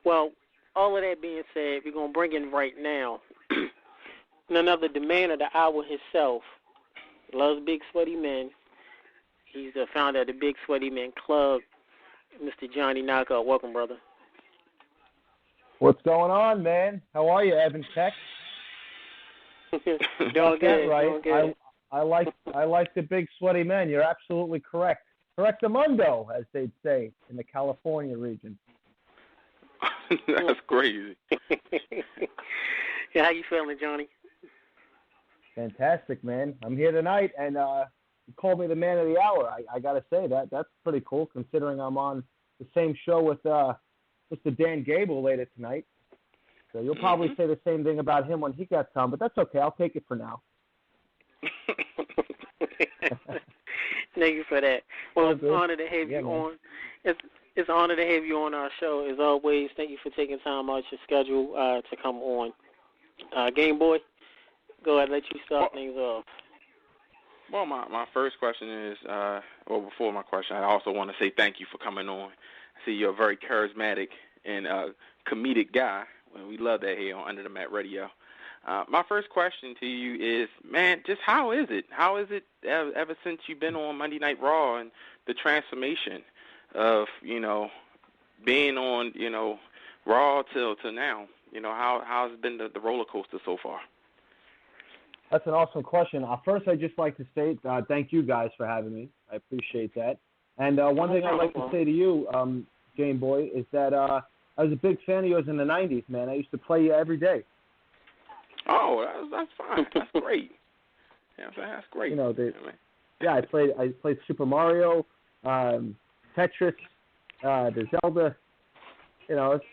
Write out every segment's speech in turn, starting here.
Well, all of that being said, we're going to bring in right now none other the man of the hour himself. Loves big sweaty men. He's the founder of the Big Sweaty Men Club, Mr. Johnny Knockout. Welcome, brother. What's going on, man? How are you, Evan Tech? Doing good. Right. Doing good. I like the big sweaty men. You're absolutely correct. Correctamundo, as they'd say in the California region. That's crazy. Yeah, how you feeling, Johnny? Fantastic, man. I'm here tonight, and you called me the man of the hour. I got to say that's pretty cool, considering I'm on the same show with Mr. Dan Gable later tonight. So you'll probably say the same thing about him when he gets on, but that's okay. I'll take it for now. Thank you for that. Well, it's an honor to have you on. It's an honor to have you on our show. As always, thank you for taking time out your schedule to come on. Gameboy, go ahead and let you start things off. Well, my first question is, before my question, I also want to say thank you for coming on. I see you're a very charismatic and comedic guy. We love that here on Under the Mat Radio. My first question to you is, man, just how is it? How is it ever since you've been on Monday Night Raw and the transformation of, being on, Raw till now? How's it been the roller coaster so far? That's an awesome question. First, I'd just like to say thank you guys for having me. I appreciate that. And one thing I'd like to say to you, Gameboy, is that I was a big fan of yours in the 90s, man. I used to play you every day. Oh, that's fine. That's great. Yeah, that's great. I played Super Mario, Tetris, the Zelda. It's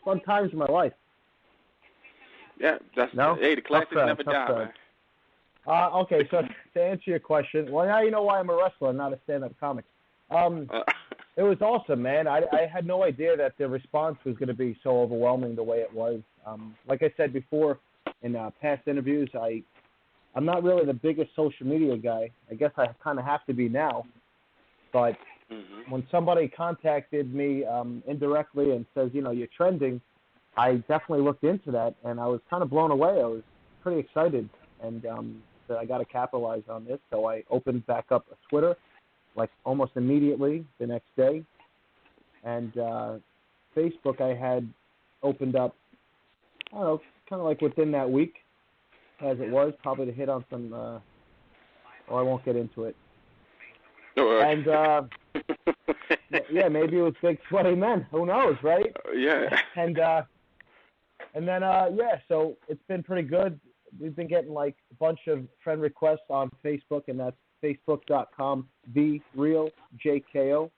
fun times in my life. Yeah, hey, the classics never die, man. Okay, so to answer your question, well, now you know why I'm a wrestler, not a stand-up comic. It was awesome, man. I had no idea that the response was going to be so overwhelming the way it was. Like I said before in past interviews, I'm not really the biggest social media guy. I guess I kind of have to be now. But when somebody contacted me indirectly and says, you're trending, I definitely looked into that, and I was kind of blown away. I was pretty excited, and that I got to capitalize on this. So I opened back up a Twitter, like almost immediately the next day. And Facebook I had opened up, I don't know, kind of like within that week, as it was, probably to hit on some, I won't get into it. And, yeah, maybe it was big sweaty men. Who knows, right? Yeah. And then, so it's been pretty good. We've been getting, like, a bunch of friend requests on Facebook, and that's facebook.com, TheRealJKO,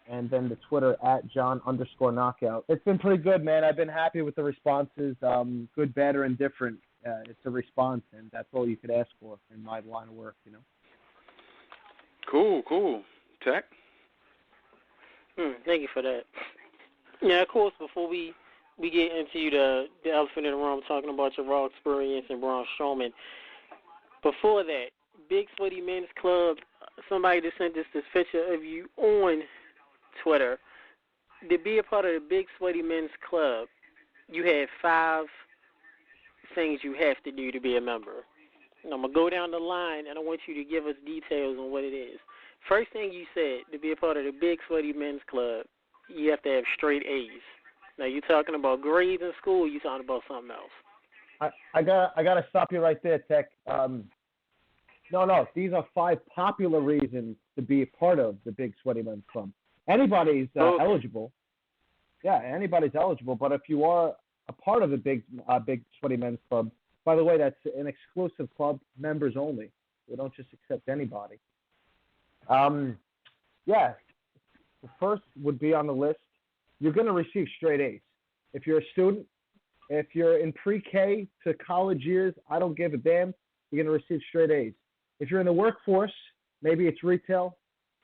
and then the Twitter @John_knockout. It's been pretty good, man. I've been happy with the responses, good, bad, or indifferent. It's a response, and that's all you could ask for in my line of work, Cool. Tech? Thank you for that. Yeah, of course, before we get into the elephant in the room, talking about your Raw experience and Braun Strowman, before that, Big Sweaty Men's Club, somebody just sent us this picture of you on Twitter. To be a part of the Big Sweaty Men's Club, you have 5 things you have to do to be a member. And I'm going to go down the line, and I want you to give us details on what it is. First thing you said, to be a part of the Big Sweaty Men's Club, you have to have straight A's. Now, you're talking about grades in school, or you talking about something else? I gotta stop you right there, Tech. No, these are 5 popular reasons to be a part of the Big Sweaty Men's Club. Anybody's eligible. Yeah, anybody's eligible, but if you are a part of the Big Sweaty Men's Club, by the way, that's an exclusive club, members only. We don't just accept anybody. The first would be on the list. You're going to receive straight A's. If you're a student, if you're in pre-K to college years, I don't give a damn. You're going to receive straight A's. If you're in the workforce, maybe it's retail,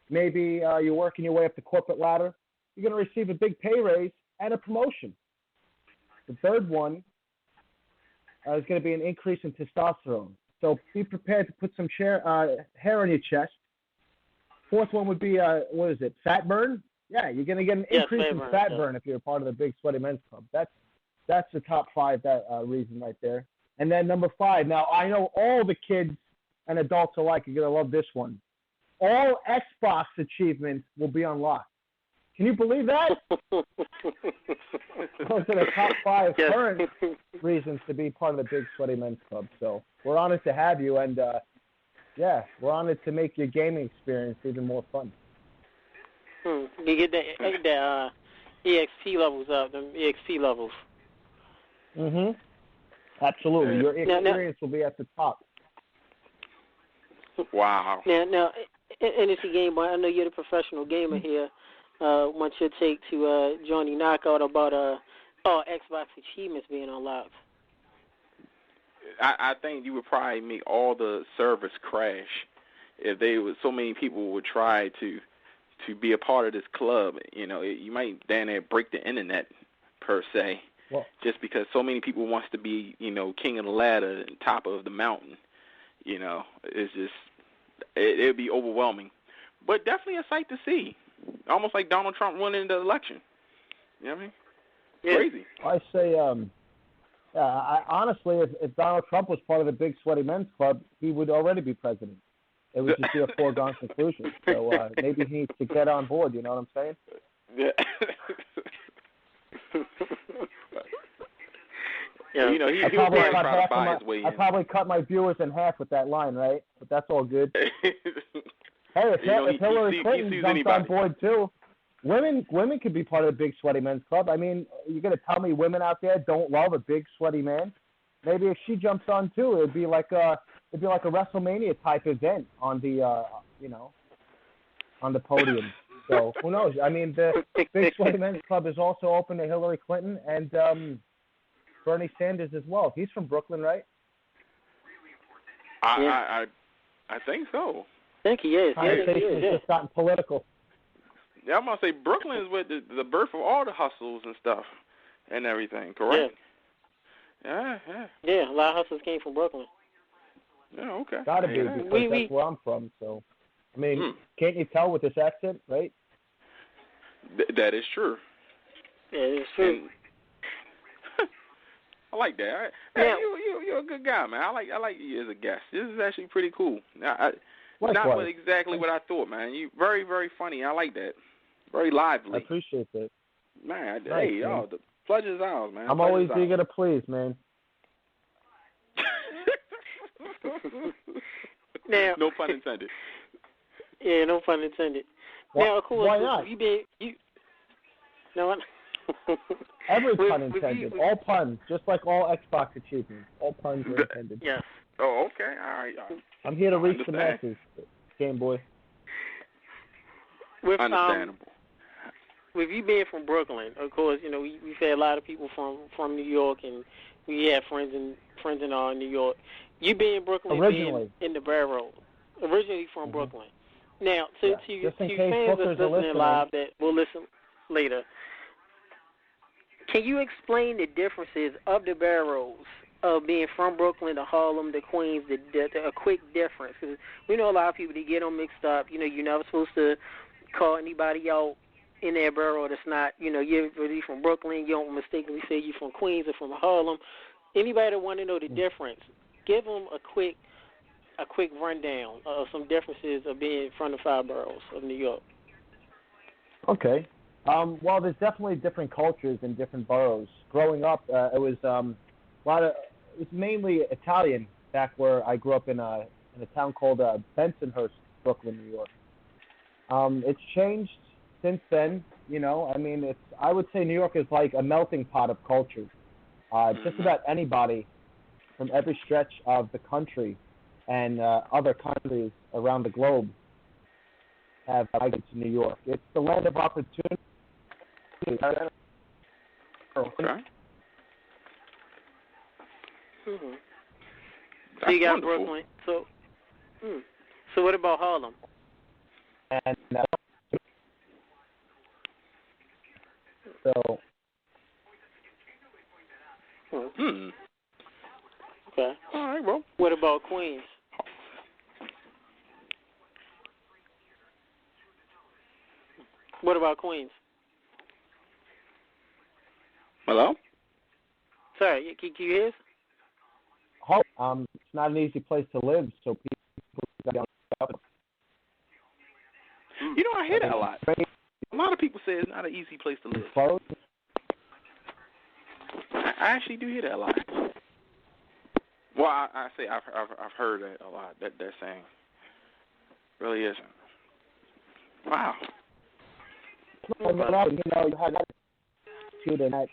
maybe you're working your way up the corporate ladder, you're going to receive a big pay raise and a promotion. The third one is going to be an increase in testosterone. So be prepared to put some hair on your chest. Fourth one would be, fat burn. Yeah, you're going to get an increase in fat burn if you're a part of the Big Sweaty Men's Club. That's the top 5 reason right there. And then number 5. Now I know all the kids and adults alike are going to love this one. All Xbox achievements will be unlocked. Can you believe that? Those are the top 5 current reasons to be part of the Big Sweaty Men's Club. So we're honored to have you, and we're honored to make your gaming experience even more fun. You get the EXP levels up, them EXP levels. Absolutely. Your experience will be at the top. Wow. Now, and it's a game, I know you're the professional gamer here. What's your take to Johnny Knockout about all Xbox achievements being unlocked? I think you would probably make all the servers crash if so many people would try to be a part of this club. You know, you might down there break the internet per se, just because so many people wants to be, you know, king of the ladder and top of the mountain. You know, it's just it'd be overwhelming, but definitely a sight to see. Almost like Donald Trump winning the election. You know what I mean? Yeah. Crazy. I say, honestly, if Donald Trump was part of the Big Sweaty Men's Club, he would already be president. It would just be a foregone conclusion. So maybe he needs to get on board. You know what I'm saying? Yeah. You know, he'll probably try to buy his way in. I probably cut my viewers in half with that line, right? But that's all good. Hey, if Hillary Clinton jumps on board too, women could be part of the Big Sweaty Men's Club. I mean, you're gonna tell me women out there don't love a big sweaty man? Maybe if she jumps on too, it'd be like a WrestleMania type event on the on the podium. So who knows? I mean, the Big Sweaty Men's Club is also open to Hillary Clinton and Bernie Sanders as well. He's from Brooklyn, right? I think so. I think he is. Conversation has just gotten political. Yeah, I'm gonna say Brooklyn is where the birth of all the hustles and stuff and everything. Correct? Yeah. Yeah, a lot of hustles came from Brooklyn. Yeah, okay. Gotta be because that's where I'm from. So, I mean, can't you tell with this accent, right? That is true. Yeah, it's true. I like that. Hey, you're a good guy, man. I like you as a guest. This is actually pretty cool. Not exactly what I thought, man. You very, very funny. I like that. Very lively. I appreciate that. Man, hey, y'all, the pleasure's ours, man. I'm always eager to please, man. Now, no pun intended. Yeah, no pun intended. Now, of course, why not? No, every pun intended. All puns, just like all Xbox achievements. All puns are intended. Yes. Oh, okay. All right. I'm here to reach the masses, Gameboy. Understandable. With you being from Brooklyn, of course, you know we've had a lot of people from New York, and we have friends in all New York. You being Brooklyn, being in the borough, originally from Brooklyn. Now, to fans that's listening live that will listen later, can you explain the differences of the boroughs of being from Brooklyn to Harlem to Queens, a quick difference? Because we know a lot of people, they get them mixed up. You know, you're never supposed to call anybody out in their borough that's not, you know, you're really from Brooklyn. You don't mistakenly say you're from Queens or from Harlem. Anybody that want to know the difference, give them a quick rundown of some differences of being from the 5 boroughs of New York. Okay. Well, there's definitely different cultures in different boroughs. Growing up, it was it was mainly Italian back where I grew up in a town called Bensonhurst, Brooklyn, New York. It's changed since then. You know, I mean, I would say New York is like a melting pot of cultures. Just about anybody from every stretch of the country and other countries around the globe have migrated to New York. It's the land of opportunity. Okay. So you got Brooklyn. So what about Harlem? And so. Okay. All right, well. What about Queens? What about Queens? Hello? Sorry, can you hear us? It's not an easy place to live, so people. You know, I hear that a lot. A lot of people say it's not an easy place to live. I actually do hear that a lot. Well, I say I've heard that a lot. That saying really isn't. Wow. You had that.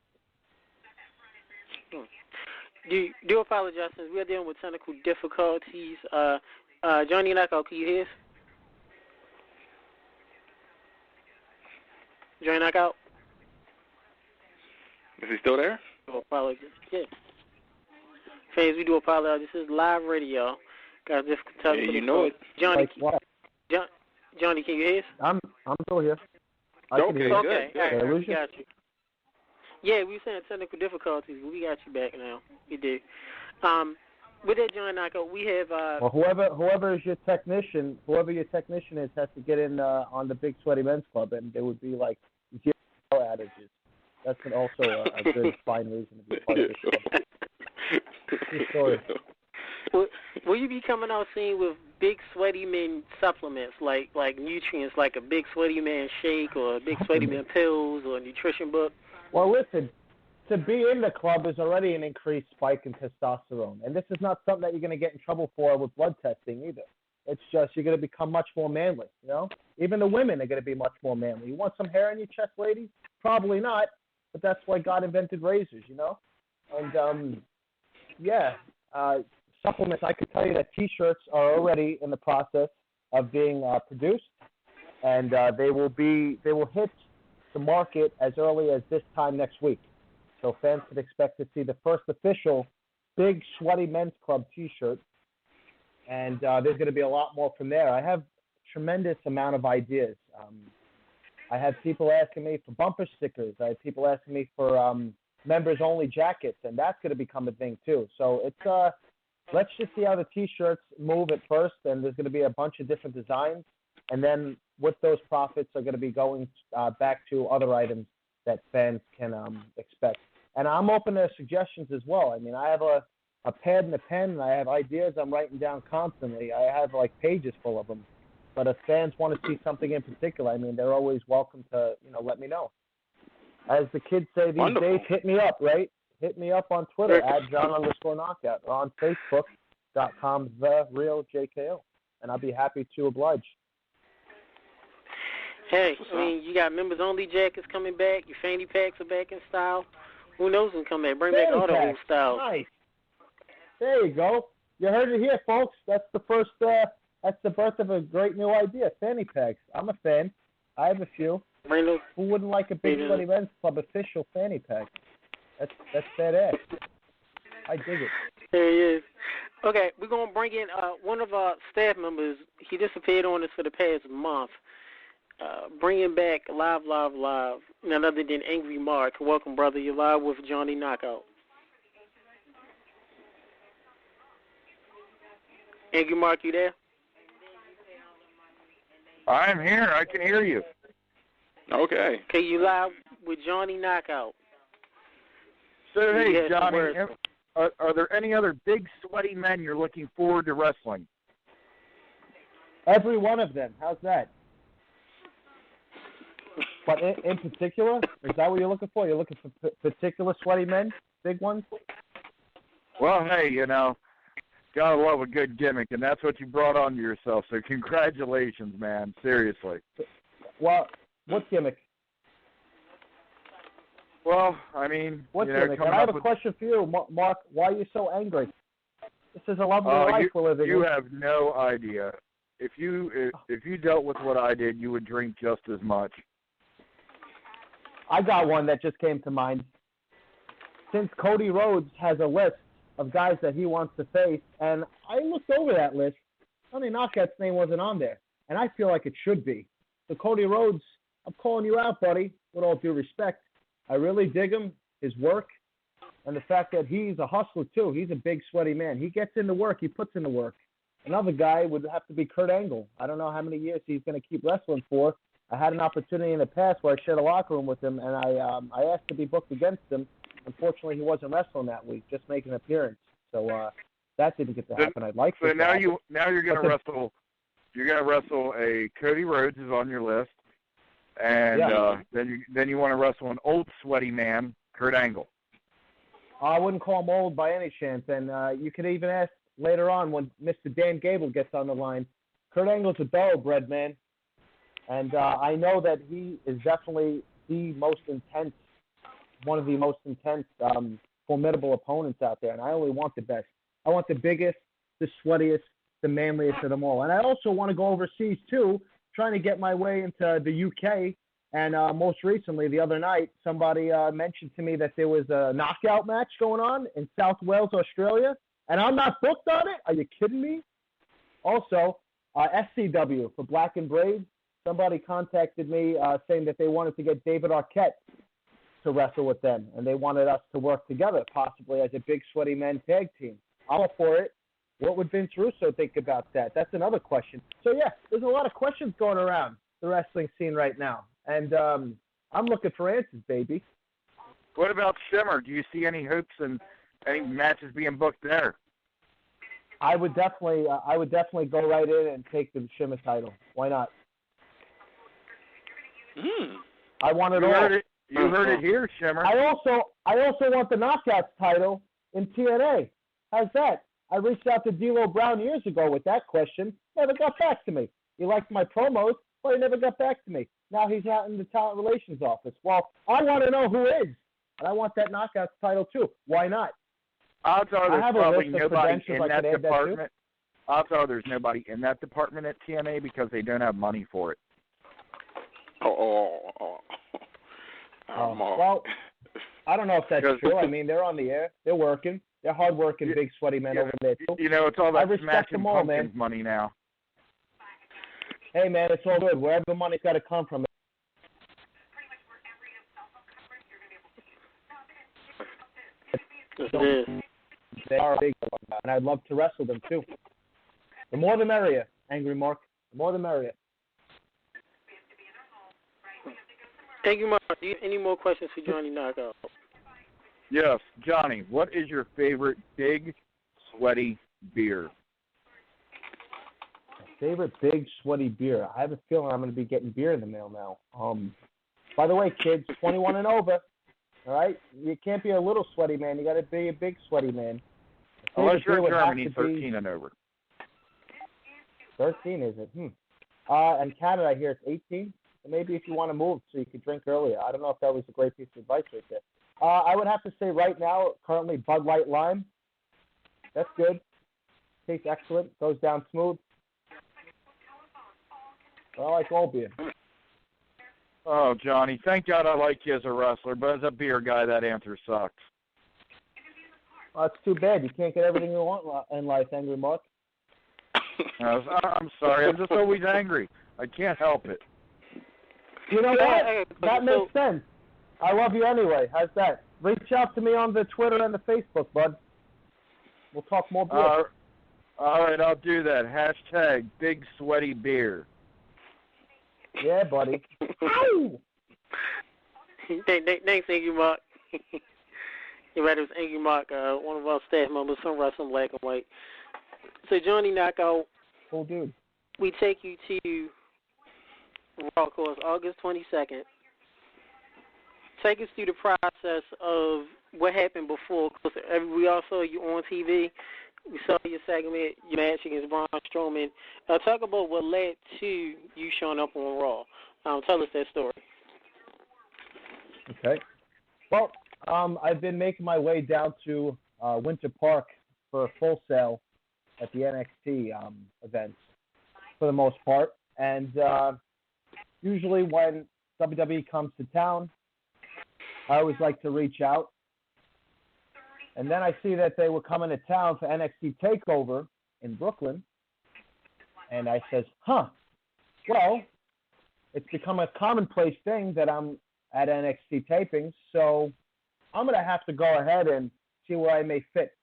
Do apologize since we are dealing with technical difficulties. Johnny Knockout, can you hear us? Johnny Knockout? Is he still there? Apologize. Yeah. Fans, we do apologize. This is live radio. Got difficulty. Yeah, you know it. Johnny, Johnny, can you hear us? I'm still here. Okay, good. All right, we you? got you. Yeah, we were saying technical difficulties, but we got you back now. We do. With that, Johnny Knockout, we have. Well, whoever is your technician, is, has to get in on the Big Sweaty Men's Club, and there would be like 0 outages. That's also a good, fine reason to be part of the show. True story. Will you be coming out soon with Big Sweaty Men supplements, like nutrients, like a Big Sweaty Man shake or a Big Sweaty Man pills or a nutrition book? Well, listen, to be in the club is already an increased spike in testosterone, and this is not something that you're going to get in trouble for with blood testing either. It's just you're going to become much more manly, you know? Even the women are going to be much more manly. You want some hair on your chest, ladies? Probably not, but that's why God invented razors, you know? And, supplements, I could tell you that T-shirts are already in the process of being produced, and they will hit the market as early as this time next week. So fans can expect to see the first official Big Sweaty Men's Club T-shirt, and there's going to be a lot more from there. I have a tremendous amount of ideas. I have people asking me for bumper stickers. I have people asking me for members-only jackets, and that's going to become a thing too. So it's let's just see how the T-shirts move at first, and there's going to be a bunch of different designs, and then with those profits are going to be going back to other items that fans can expect. And I'm open to suggestions as well. I mean, I have a pad and a pen, and I have ideas I'm writing down constantly. I have like pages full of them. But if fans want to see something in particular, I mean, they're always welcome to, let me know. As the kids say these days, hit me up, right? Hit me up on Twitter at John_Knockout or on Facebook.com TheRealJKO, and I'll be happy to oblige. Hey, I mean, you got members-only jackets coming back. Your fanny packs are back in style. Who knows when come back? Bring back all the old styles. Nice. There you go. You heard it here, folks. That's the first. That's the birth of a great new idea. Fanny packs. I'm a fan. I have a few. Who wouldn't like a Big Sweaty Men's Club official fanny pack? That's badass. I dig it. There he is. Okay, we're gonna bring in one of our staff members. He disappeared on us for the past month. Bringing back live, none other than Angry Mark. Welcome, brother. You're live with Johnny Knockout. Angry Mark, you there? I'm here. I can hear you. Okay. Okay, you live with Johnny Knockout. So, hey, Johnny, are there any other big sweaty men you're looking forward to wrestling? Every one of them. How's that? But in particular, is that what you're looking for? You're looking for particular sweaty men, big ones? Well, hey, gotta love a good gimmick, and that's what you brought onto yourself. So congratulations, man. Seriously. Well, what gimmick? Well, I mean, what gimmick? And I have a question for you, Mark. Why are you so angry? This is a lovely life we're living in. You have no idea. If you dealt with what I did, you would drink just as much. I got one that just came to mind. Since Cody Rhodes has a list of guys that he wants to face, and I looked over that list, Johnny Knockout's name wasn't on there, and I feel like it should be. So Cody Rhodes, I'm calling you out, buddy, with all due respect. I really dig him, his work, and the fact that he's a hustler too. He's a big, sweaty man. He gets into work. He puts in the work. Another guy would have to be Kurt Angle. I don't know how many years he's going to keep wrestling for. I had an opportunity in the past where I shared a locker room with him, and I asked to be booked against him. Unfortunately, he wasn't wrestling that week, just making an appearance. So that didn't get to happen. I'd like to. So now you're going to wrestle. You're going to wrestle a Cody Rhodes is on your list, and then you want to wrestle an old sweaty man, Kurt Angle. I wouldn't call him old by any chance, and you could even ask later on when Mr. Dan Gable gets on the line. Kurt Angle's a thoroughbred, man, and I know that he is definitely the most intense, one of the most intense, formidable opponents out there, and I only want the best. I want the biggest, the sweatiest, the manliest of them all. And I also want to go overseas, too, trying to get my way into the UK. And most recently, the other night, somebody mentioned to me that there was a knockout match going on in South Wales, Australia, and I'm not booked on it? Are you kidding me? Also, SCW for Black and Brave, somebody contacted me saying that they wanted to get David Arquette to wrestle with them, and they wanted us to work together, possibly as a big sweaty men tag team. I'm all for it. What would Vince Russo think about that? That's another question. So, yeah, there's a lot of questions going around the wrestling scene right now, and I'm looking for answers, baby. What about Shimmer? Do you see any hoops and any matches being booked there? I would definitely go right in and take the Shimmer title. Why not? I want it all. You heard it here, Shimmer. I also want the Knockouts title in TNA. How's that? I reached out to D'Lo Brown years ago with that question. Never got back to me. He liked my promos, but he never got back to me. Now he's out in the talent relations office. Well, I want to know who is, and I want that Knockouts title too. Why not? Odds are there's probably nobody in that department. Odds are there's nobody in that department at TNA because they don't have money for it. Well, I don't know if that's true. I mean, they're on the air. They're working. They're hard-working, big, sweaty men over there, too. You know, it's all that Smashing all, Pumpkins money now. Hey, man, it's all good. Wherever the money's got to come from. They are big, and I'd love to wrestle them, too. The more the merrier, Angry Mark. The more the merrier. Thank you, Mark. Do you have any more questions for Johnny Knockout? Yes. Johnny, what is your favorite big, sweaty beer? Favorite big, sweaty beer? I have a feeling I'm going to be getting beer in the mail now. By the way, kids, 21 and over, all right? You can't be a little sweaty man. You got to be a big sweaty man. Unless you're in Germany, 13 and over. 13, is it? In Canada, I hear it's 18. Maybe if you want to move so you could drink earlier. I don't know if that was a great piece of advice right there. I would have to say right now, currently Bud Light Lime. That's good. Tastes excellent. Goes down smooth. I like all beer. Oh, Johnny, thank God I like you as a wrestler, but as a beer guy, that answer sucks. Well, it's too bad. You can't get everything you want in life, Angry Mark. I'm sorry. I'm just always angry. I can't help it. You know what? That makes sense. I love you anyway. How's that? Reach out to me on the Twitter and the Facebook, bud. We'll talk more beer. All right, I'll do that. Hashtag Big Sweaty Beer. Yeah, buddy. Ow! Thanks, Angry Mark. You're right, it was Angry Mark, one of our staff members from Wrestling Black and White. So, Johnny Knockout. Cool dude. We take you to Raw, of course, August 22nd. Take us through the process of what happened before. Cause we all saw you on TV. We saw your segment, your match against Braun Strowman. Talk about what led to you showing up on Raw. Tell us that story. Okay. Well, I've been making my way down to Winter Park for a Full Sail at the NXT events for the most part. And usually when WWE comes to town, I always like to reach out. And then I see that they were coming to town for NXT TakeOver in Brooklyn. And I says, well, it's become a commonplace thing that I'm at NXT tapings, so I'm going to have to go ahead and see where I may fit.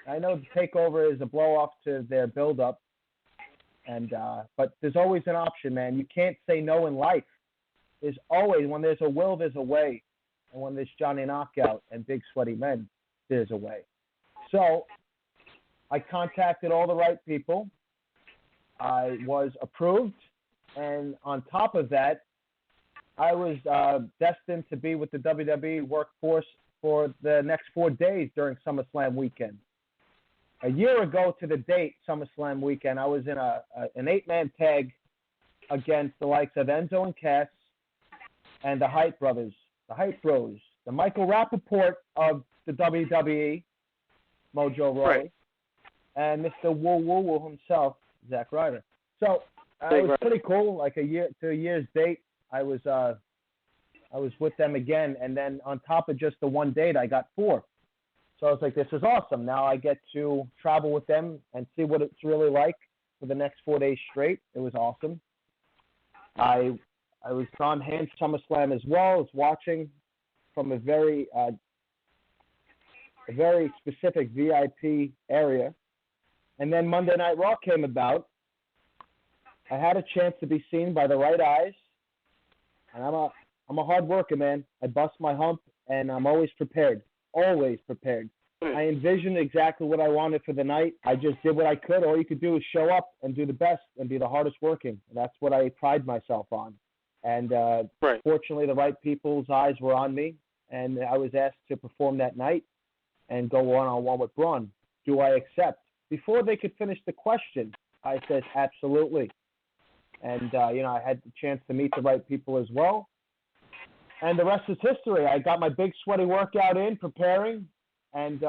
I know the TakeOver is a blow-off to their build-up, and but there's always an option, man. You can't say no in life. is always, when there's a will, there's a way. And when there's Johnny Knockout and Big Sweaty Men, there's a way. So I contacted all the right people. I was approved. And on top of that, I was destined to be with the WWE workforce for the next 4 days during SummerSlam weekend. A year ago to the date, SummerSlam weekend, I was in an 8-man tag against the likes of Enzo and Cass and the Hype Brothers, the Hype Bros, the Michael Rappaport of the WWE, Mojo Rawley, right, and Mr. Woo Woo Woo himself, Zack Ryder. So it was pretty cool. Like a year's date, I was with them again, and then on top of just the one date, I got 4. So I was like, this is awesome. Now I get to travel with them and see what it's really like for the next 4 days straight. It was awesome. I was on hand SummerSlam as well. I was watching from a very specific VIP area. And then Monday Night Raw came about. I had a chance to be seen by the right eyes. And I'm a hard worker, man. I bust my hump, and I'm always prepared. Always prepared. I envisioned exactly what I wanted for the night. I just did what I could. All you could do is show up and do the best and be the hardest working. And that's what I pride myself on. And fortunately, the right people's eyes were on me, and I was asked to perform that night and go one-on-one with Braun. Do I accept? Before they could finish the question, I said absolutely. And, I had the chance to meet the right people as well. And the rest is history. I got my big sweaty workout in, preparing, and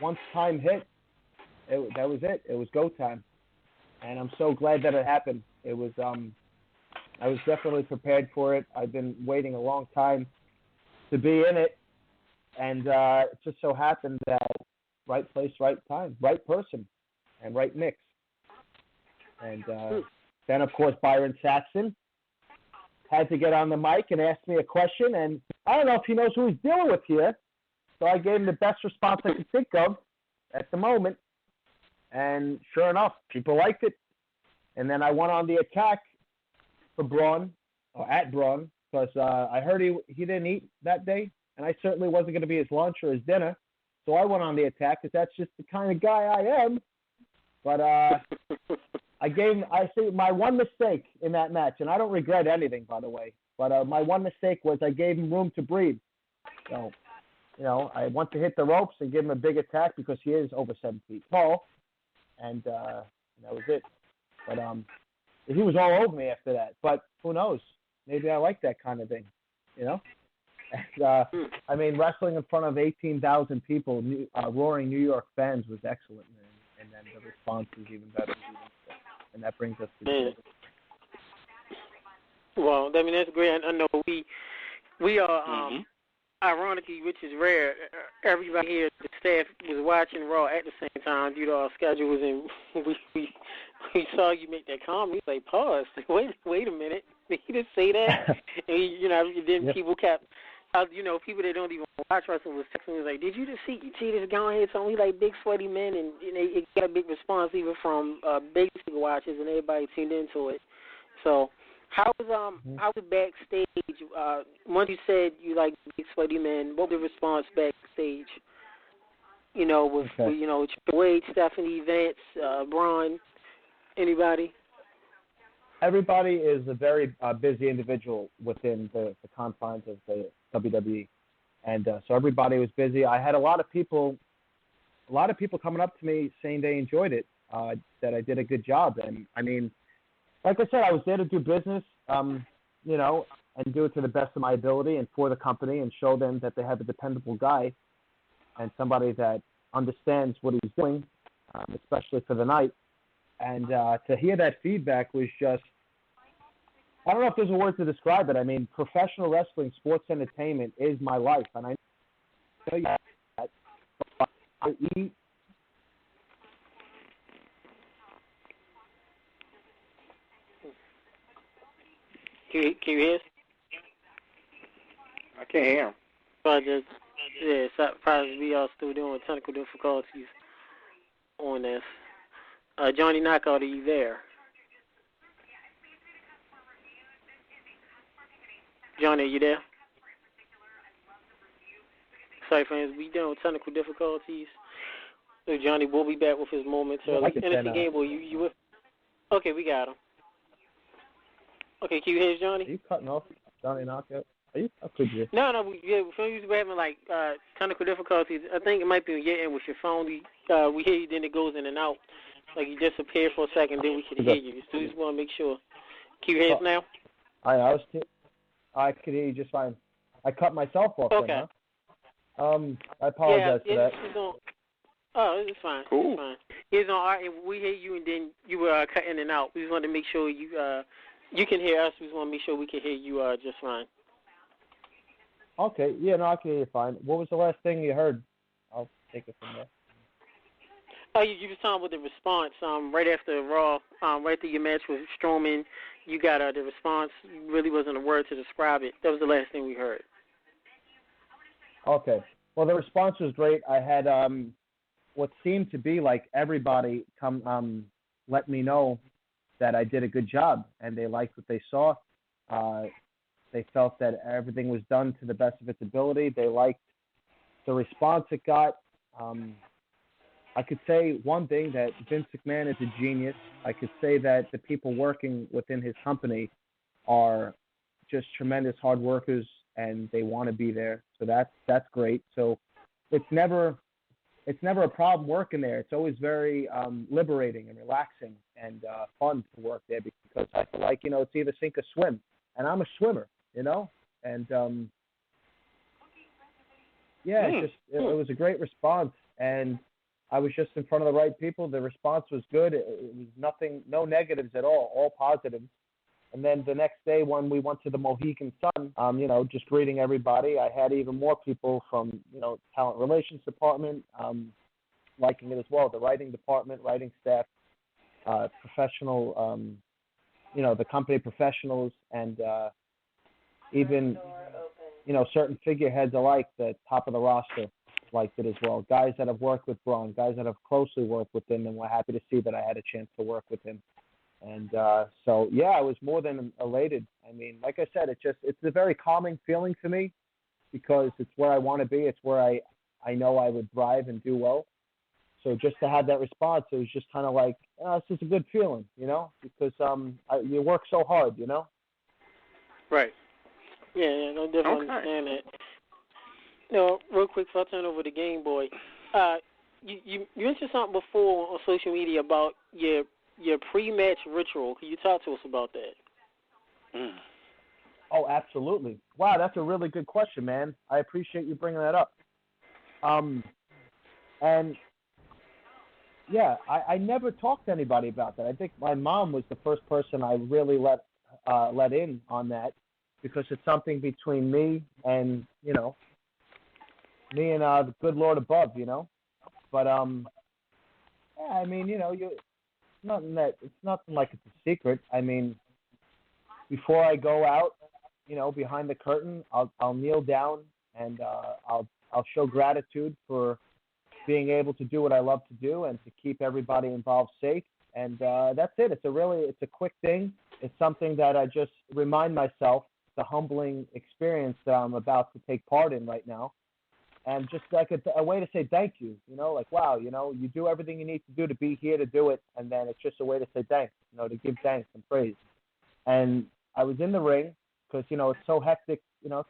once time hit, that was it. It was go time. And I'm so glad that it happened. It was I was definitely prepared for it. I've been waiting a long time to be in it, and it just so happened that right place, right time, right person, and right mix. And then, of course, Byron Saxon had to get on the mic and ask me a question, and I don't know if he knows who he's dealing with here, so I gave him the best response I could think of at the moment, and sure enough, people liked it. And then I went on the attack for Braun, or at Braun, because I heard he didn't eat that day, and I certainly wasn't going to be his lunch or his dinner, so I went on the attack because that's just the kind of guy I am. But I say my one mistake in that match, and I don't regret anything, by the way, but my one mistake was I gave him room to breathe. So, I want to hit the ropes and give him a big attack because he is over 7 feet tall, and that was it. But he was all over me after that. But who knows? Maybe I like that kind of thing, And, I mean, wrestling in front of 18,000 people, roaring New York fans was excellent, man. And then the response was even better. And that brings us to Well, I mean, that's great. I know we are, ironically, which is rare, everybody here, the staff was watching Raw at the same time due to our schedules, and we saw you make that comment. We like, pause. Wait a minute. He didn't say that. And, then people kept, people that don't even watch wrestling was texting me like, did you just see this guy here? So we like big sweaty men, and it got a big response even from basic watchers, and everybody tuned into it. So how was backstage? Once you said you like big sweaty men, what was the response backstage? With Triple H, Stephanie, Vince, Braun, anybody? Everybody is a very busy individual within the confines of the WWE, and so everybody was busy. I had a lot of people coming up to me saying they enjoyed it, that I did a good job. And I mean, like I said, I was there to do business, and do it to the best of my ability and for the company, and show them that they have a dependable guy and somebody that understands what he's doing, especially for the night. And to hear that feedback was just, I don't know if there's a word to describe it. I mean, professional wrestling, sports entertainment is my life. And I know you that. I eat. Can you hear us? I can't hear him. Probably we are still doing technical difficulties on this. Johnny Knockout, are you there? Johnny, are you there? Sorry, friends, we dealing with technical difficulties. So Johnny will be back with his momentarily. And it's the Gameboy. You with? Okay, we got him. Okay, can you hear us, Johnny? Are you cutting off Johnny Knockout? Are you? How could you? No, we're having like technical difficulties. I think it might be on your end with your phone. We hear you, then it goes in and out. Like you disappear for a second, then we can hear you. So we just want to make sure. Can you hear us now? I could hear you just fine. I cut myself off. Okay. Then, huh? I apologize for that. It's fine. Cool. It's fine. Here's on our end. We hear you, and then you were cutting in and out. We just wanted to make sure you can hear us. We just want to make sure we can hear you just fine. Okay. Yeah, no, I can hear you fine. What was the last thing you heard? I'll take it from there. Oh, you were talking about the response right after Raw, right after your match with Strowman. You got the response. Really wasn't a word to describe it. That was the last thing we heard. Okay. Well, the response was great. I had what seemed to be like everybody come let me know that I did a good job, and they liked what they saw. They felt that everything was done to the best of its ability. They liked the response it got. I could say one thing, that Vince McMahon is a genius. I could say that the people working within his company are just tremendous hard workers, and they want to be there. So that's great. So it's never a problem working there. It's always very liberating and relaxing and fun to work there, because I feel like, it's either sink or swim, and I'm a swimmer, and it was a great response, and I was just in front of the right people. The response was good. It was nothing, no negatives at all positives. And then the next day when we went to the Mohegan Sun, just greeting everybody, I had even more people from, talent relations department liking it as well, the writing department, writing staff, professional, the company professionals, and even, certain figureheads alike, the top of the roster liked it as well. Guys that have worked with Braun, guys that have closely worked with him, and were happy to see that I had a chance to work with him. And I was more than elated. I mean, like I said, it's a very calming feeling for me, because it's where I want to be. It's where I know I would thrive and do well. So just to have that response, it was just kind of like, it's just a good feeling, because you work so hard, Right. Yeah, no, definitely understand that. Real quick, so I'll turn over to Gameboy. You mentioned something before on social media about your pre-match ritual. Can you talk to us about that? Oh, absolutely. Wow, that's a really good question, man. I appreciate you bringing that up. And yeah, I never talked to anybody about that. I think my mom was the first person I really let in on that, because it's something between me and the good Lord above, But I mean, it's nothing like it's a secret. I mean, before I go out, behind the curtain, I'll kneel down, and I'll show gratitude for being able to do what I love to do and to keep everybody involved safe. And that's it. It's a quick thing. It's something that I just remind myself, the humbling experience that I'm about to take part in right now. And just like a way to say thank you, like, wow, you do everything you need to do to be here to do it. And then it's just a way to say thanks, to give thanks and praise. And I was in the ring because, it's so hectic, it's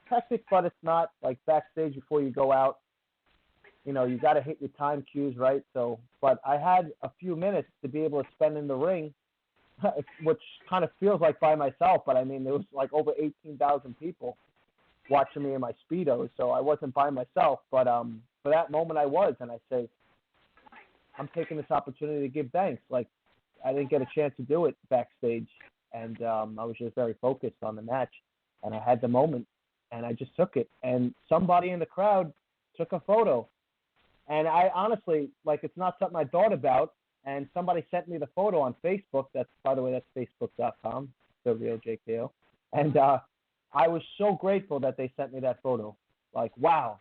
hectic, but it's not like backstage before you go out. You got to hit your time cues, right? So, but I had a few minutes to be able to spend in the ring, which kind of feels like by myself, but I mean, there was like over 18,000 people watching me in my Speedos, so I wasn't by myself, but for that moment I was, and I said, I'm taking this opportunity to give thanks. Like, I didn't get a chance to do it backstage, and I was just very focused on the match, and I had the moment, and I just took it, and somebody in the crowd took a photo, and I honestly, like, it's not something I thought about, and somebody sent me the photo on Facebook. That's, by the way, that's facebook.com, The Real JKO, and I was so grateful that they sent me that photo. Like, wow,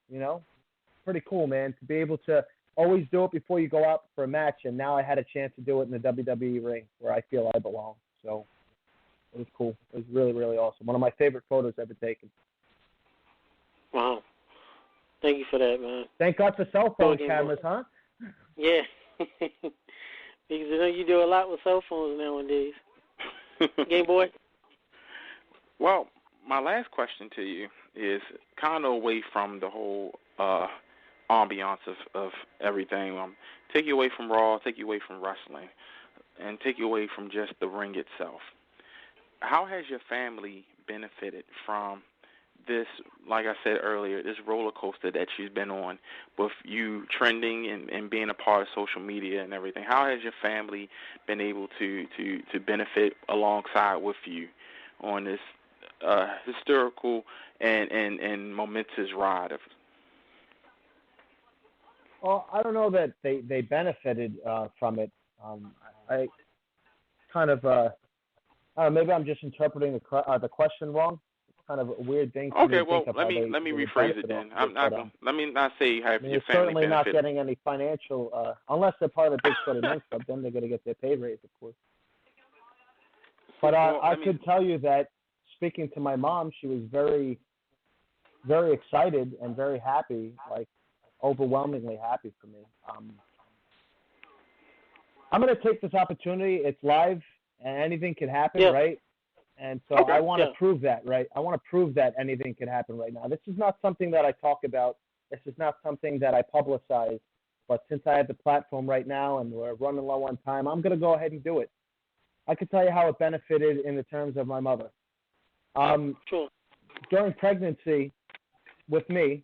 pretty cool, man, to be able to always do it before you go out for a match, and now I had a chance to do it in the WWE ring where I feel I belong. So It was cool. It was really, really awesome. One of my favorite photos ever taken. Wow. Thank you for that, man. Thank God for cell phone cameras, huh? Yeah. Because you know you do a lot with cell phones nowadays. Gameboy? Well, my last question to you is kind of away from the whole ambiance of everything. Take you away from Raw, take you away from wrestling, and take you away from just the ring itself. How has your family benefited from this, like I said earlier, this roller coaster that she's been on with you trending and being a part of social media and everything? How has your family been able to benefit alongside with you on this historical and momentous ride? Well, I don't know that they benefited from it. I kind of, maybe I'm just interpreting the question wrong. Kind of a weird thing. Okay, well, let me rephrase it then. Let me not say have your family certainly not benefit. getting any financial, unless they're part of the Big Sweaty Men's Club, then they're going to get their pay raise, of course. But I could tell you that speaking to my mom, she was very, very excited and very happy, like overwhelmingly happy for me. I'm going to take this opportunity. It's live, and anything can happen, right? And so I want to prove that, right? I want to prove that anything can happen right now. This is not something that I talk about. This is not something that I publicize. But since I have the platform right now and we're running low on time, I'm going to go ahead and do it. I can tell you how it benefited in the terms of my mother. Sure. During pregnancy with me,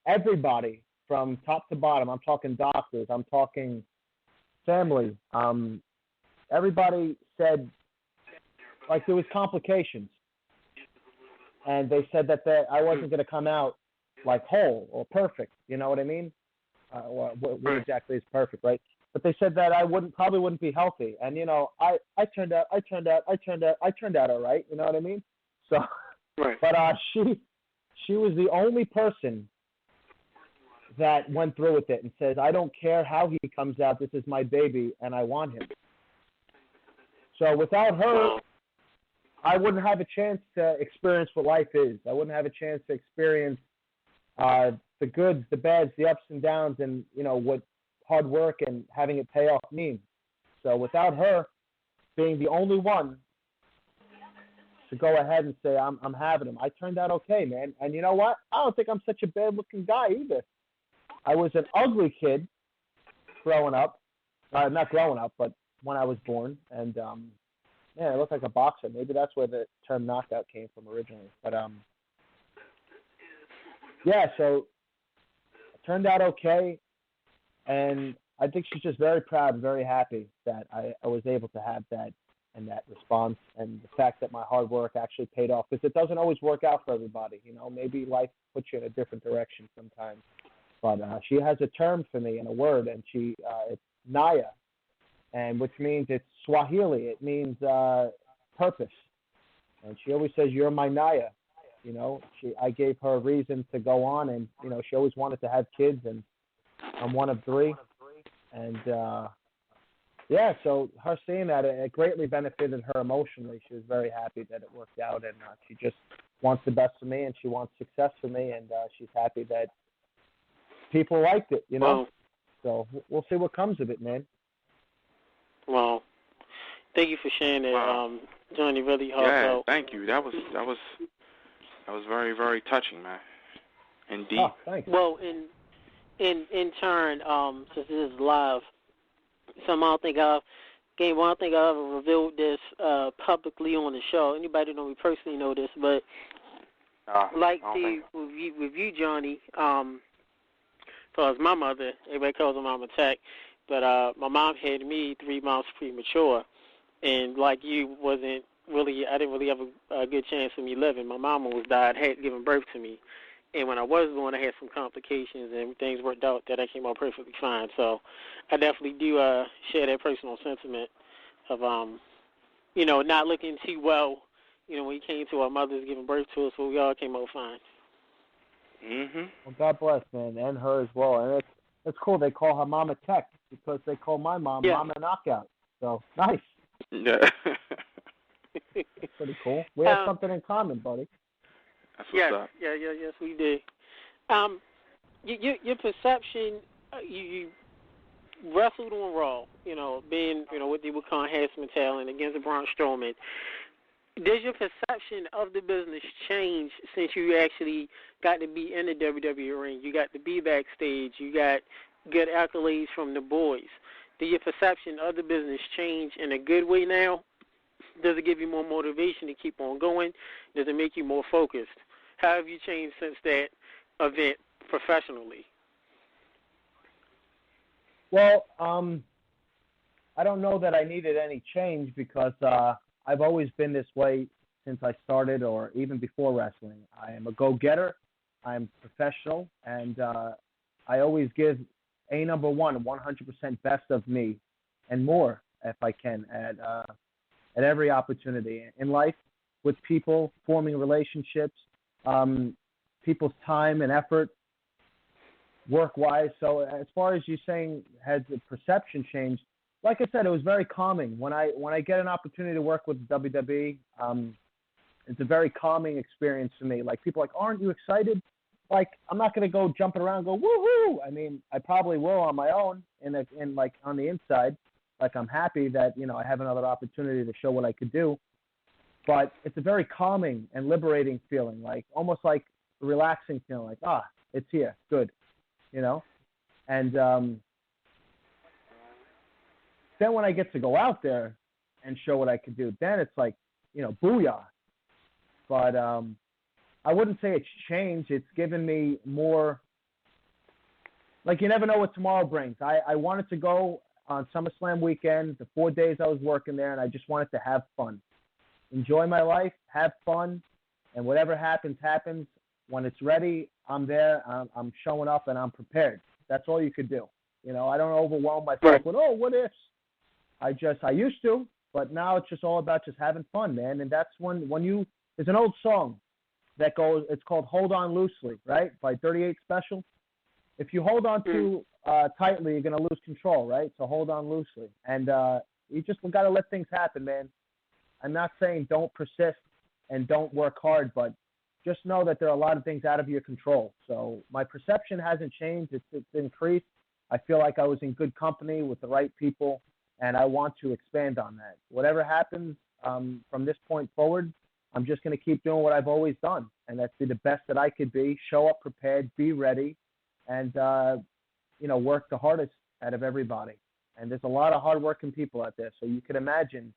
everybody from top to bottom, I'm talking doctors, I'm talking family, everybody said, like, there was complications, and they said that I wasn't going to come out like whole or perfect. You know what I mean? What exactly is perfect, right? But they said that I probably wouldn't be healthy, and you know, I turned out all right. You know what I mean? So, right. But she was the only person that went through with it and says, I don't care how he comes out. This is my baby, and I want him. So without her, I wouldn't have a chance to experience what life is. I wouldn't have a chance to experience the goods, the bads, the ups and downs, and, you know, what hard work and having it pay off means. So without her being the only one to go ahead and say, I'm having him, I turned out okay, man. And you know what? I don't think I'm such a bad-looking guy either. I was an ugly kid growing up. Not growing up, but when I was born. And, yeah, I look like a boxer. Maybe that's where the term knockout came from originally. But, yeah, so it turned out okay. And I think she's just very proud and very happy that I was able to have that and that response, and the fact that my hard work actually paid off. Because it doesn't always work out for everybody. You know, maybe life puts you in a different direction sometimes. But she has a term for me and a word, and it's Naya, and which means it's Swahili. It means purpose. And she always says, "You're my Naya." You know, I gave her a reason to go on, and you know, she always wanted to have kids, and I'm one of 3. And yeah, so her seeing that, it greatly benefited her emotionally. She was very happy that it worked out, and she just wants the best for me, and she wants success for me, and she's happy that people liked it, you know. So we'll see what comes of it, man. Well, thank you for sharing that, Johnny. Really heartfelt. Yeah, thank you. That was very, very touching, man. And deep. Oh, thanks. Well, in turn, since this is live, I don't think I've ever revealed this publicly on the show. Anybody who know me personally know this, but with you, Johnny, as my mother, everybody calls her Mama Tech, but my mom had me 3 months premature, and like you, I didn't really have a good chance of me living. My mama had given birth to me, and when I was born, I had some complications, and things worked out that I came out perfectly fine. So I definitely do share that personal sentiment of, you know, not looking too well, you know, when it came to our mothers giving birth to us, but we all came out fine. Mhm. Well, God bless, man, and her as well. And it's cool. They call her Mama Tech because they call my mom Mama Knockout. So nice. Yeah. pretty cool. We have something in common, buddy. That's what's up. Yes, we do. Your perception, you wrestled on Raw, being, what they would call enhancement talent against Braun Strowman. Does your perception of the business change since you actually got to be in the WWE ring? You got to be backstage. You got good accolades from the boys. Does your perception of the business change in a good way now? Does it give you more motivation to keep on going? Does it make you more focused? How have you changed since that event professionally? Well, I don't know that I needed any change because I've always been this way since I started or even before wrestling. I am a go-getter. I'm professional, and I always give number one 100% best of me and more if I can at every opportunity in life with people, forming relationships, people's time and effort, work-wise. So as far as you saying, has the perception changed? Like I said, it was very calming. When I get an opportunity to work with WWE, it's a very calming experience for me. Like, people are like, aren't you excited? Like, I'm not going to go jumping around and go, woohoo! I mean, I probably will on my own and like on the inside. Like, I'm happy that, I have another opportunity to show what I could do. But it's a very calming and liberating feeling, like almost like a relaxing feeling, like, it's here, good, And then when I get to go out there and show what I could do, then it's like, booyah. But I wouldn't say it's changed. It's given me more, like, you never know what tomorrow brings. I wanted to go on SummerSlam weekend, the 4 days I was working there, and I just wanted to have fun. Enjoy my life, have fun, and whatever happens, happens. When it's ready, I'm there, I'm showing up, and I'm prepared. That's all you could do. I don't overwhelm myself with, what ifs. I used to, but now it's just all about just having fun, man. And that's when there's an old song that goes, it's called Hold On Loosely, right, by 38 Special. If you hold on too tightly, you're going to lose control, right? So hold on loosely. And you just got to let things happen, man. I'm not saying don't persist and don't work hard, but just know that there are a lot of things out of your control. So my perception hasn't changed. It's increased. I feel like I was in good company with the right people, and I want to expand on that. Whatever happens from this point forward, I'm just going to keep doing what I've always done, and that's be the best that I could be, show up prepared, be ready, and, work the hardest out of everybody. And there's a lot of hardworking people out there, so you can imagine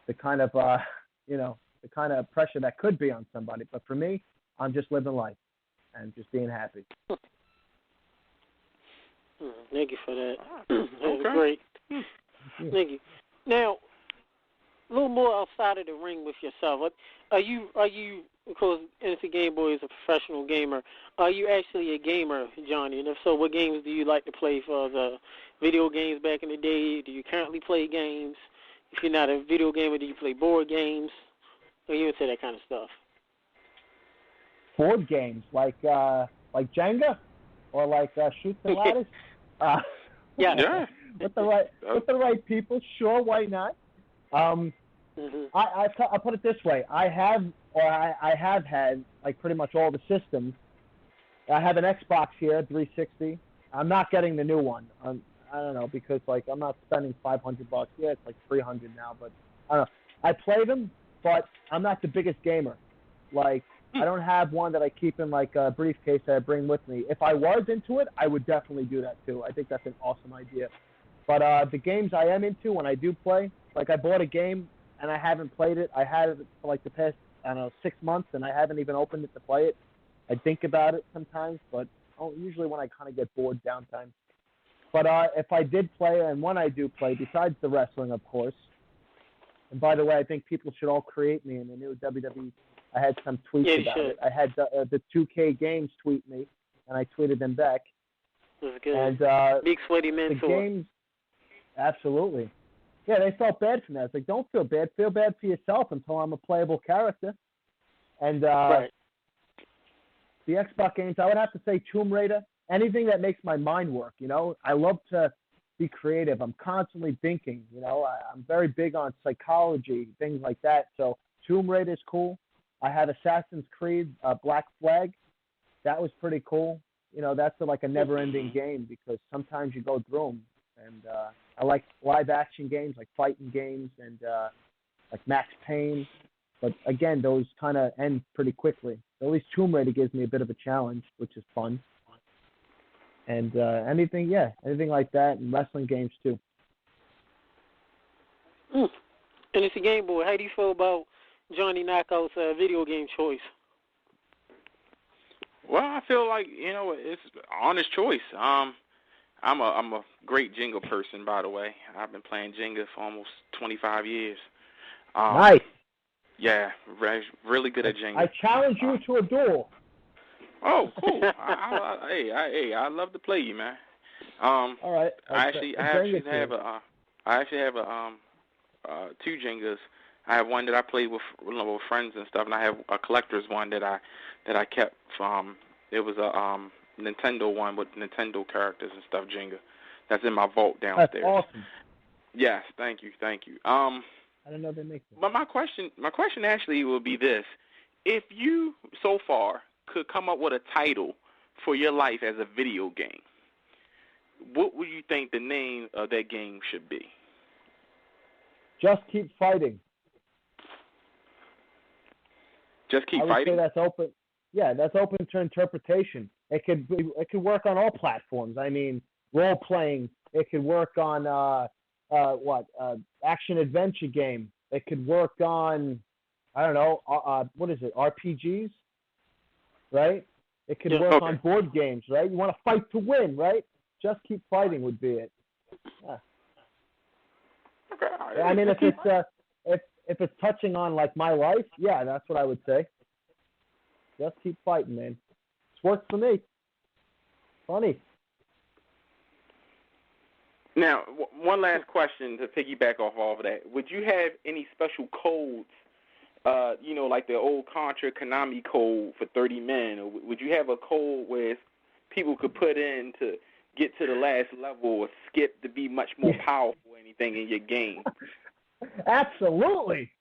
the kind of, the kind of pressure that could be on somebody. But for me, I'm just living life and just being happy. Thank you for that. That was great. Thank you. Now, a little more outside of the ring with yourself. Are you because NC Gameboy is a professional gamer, are you actually a gamer, Johnny? And if so, what games do you like to play for the video games back in the day? Do you currently play games? If you're not a video gamer, do you play board games? Or you into that kind of stuff? Board games, like Jenga? Or like Chutes and Ladders? Yeah. With the right people, sure, why not? I'll put it this way. I have had, like, pretty much all the systems. I have an Xbox here, 360. I'm not getting the new one. I don't know, because, like, I'm not spending $500. Yeah, it's like $300 now, but I don't know. I play them, but I'm not the biggest gamer. Like, I don't have one that I keep in, like, a briefcase that I bring with me. If I was into it, I would definitely do that, too. I think that's an awesome idea. But the games I am into, when I do play, like, I bought a game, and I haven't played it. I had it for, like, the past, 6 months, and I haven't even opened it to play it. I think about it sometimes, but usually when I kind of get bored downtime. But if I did play, and when I do play, besides the wrestling, of course, and by the way, I think people should all create me in the new WWE. I had some tweets about it. I had the 2K Games tweet me, and I tweeted them back. That's good. And Big sweaty mentor. The games, absolutely. Yeah, they felt bad for me. I was like, don't feel bad. Feel bad for yourself until I'm a playable character. And right. The Xbox games, I would have to say Tomb Raider. Anything that makes my mind work, I love to be creative. I'm constantly thinking, I'm very big on psychology, things like that. So Tomb Raider's cool. I had Assassin's Creed Black Flag. That was pretty cool. You know, that's like a never-ending game because sometimes you go through them. And I like live-action games, like fighting games and like Max Payne. But again, those kind of end pretty quickly. So at least Tomb Raider gives me a bit of a challenge, which is fun. And anything like that, and wrestling games too. And it's a Game Boy. How do you feel about Johnny Knockout's video game choice? Well, I feel like, you know, it's an honest choice. I'm a great Jenga person, by the way. I've been playing Jenga for almost 25 years. Nice. Yeah, really good at Jenga. I challenge you to a duel. Oh, cool. I love to play you, man. All right. I actually have two Jengas. I have one that I played with friends and stuff, and I have a collector's one that I kept from. It was a Nintendo one with Nintendo characters and stuff, Jenga. That's in my vault downstairs. That's awesome. Yes, thank you. I didn't know they make that. But my question actually will be this: if you so far could come up with a title for your life as a video game, what would you think the name of that game should be? Just Keep Fighting. Just Keep I would Fighting? say that's open. Yeah, that's open to interpretation. It could work on all platforms. I mean, role playing. It could work on action adventure game. It could work on, I don't know, what is it? RPGs, right? It could work on board games, right? You want to fight to win, right? Just Keep Fighting would be it. Yeah. Okay. I mean, if it's touching on like my life, yeah, that's what I would say. Just keep fighting, man. It's worked for me. Funny. Now, one last question to piggyback off all of that. Would you have any special codes, like the old Contra Konami code for 30 men? Or would you have a code where people could put in to get to the last level or skip to be much more powerful or anything in your game? Absolutely.